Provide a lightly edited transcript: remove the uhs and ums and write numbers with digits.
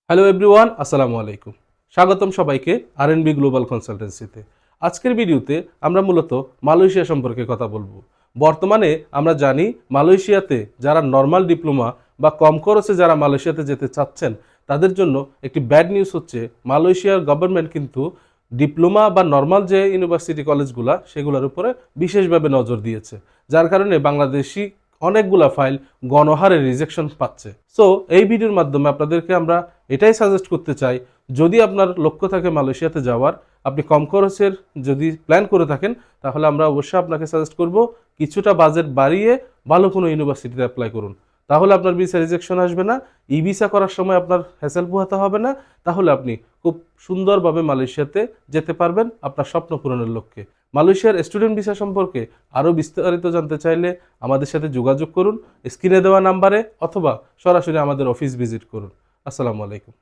Hello everyone, আসসালামু আলাইকুম। স্বাগতম সবাইকে আরএনবি গ্লোবাল কনসালটেন্সিতে। আজকের ভিডিওতে আমরা মূলত মালয়েশিয়া সম্পর্কে কথা বলবো। বর্তমানে আমরা জানি মালয়েশিয়াতে যারা নর্মাল ডিপ্লোমা বা কম খরচে যারা মালয়েশিয়াতে যেতে চাচ্ছেন তাদের জন্য একটি ব্যাড নিউজ হচ্ছে মালয়েশিয়ার গভর্নমেন্ট কিন্তু ডিপ্লোমা বা নর্মাল যে ইউনিভার্সিটি কলেজগুলা সেগুলোর উপরে বিশেষভাবে নজর দিয়েছে, যার কারণে বাংলাদেশি অনেকগুলা ফাইল গণহারে রিজেকশন পাচ্ছে। সো এই ভিডিওর মাধ্যমে আপনাদেরকে আমরা এটাই সাজেস্ট করতে চাই, যদি আপনার লক্ষ্য থাকে মালয়েশিয়াতে যাওয়ার, আপনি কম খরচের যদি প্ল্যান করে থাকেন, তাহলে আমরা অবশ্যই আপনাকে সাজেস্ট করব কিছুটা বাজেট বাড়িয়ে ভালো কোনো ইউনিভার্সিটিতে অ্যাপ্লাই করুন। তাহলে আপনার ভিসা রিজেকশন আসবে না, ই ভিসা করার সময় আপনার হ্যাসেল পোহাতে হবে না। তাহলে আপনি খুব সুন্দরভাবে মালয়েশিয়াতে যেতে পারবেন আপনার স্বপ্ন পূরণের লক্ষ্যে। মালয়েশিয়ার স্টুডেন্ট ভিসা সম্পর্কে আরও বিস্তারিত জানতে চাইলে আমাদের সাথে যোগাযোগ করুন স্ক্রিনে দেওয়া নাম্বারে, অথবা সরাসরি আমাদের অফিস ভিজিট করুন। আসসালামু আলাইকুম।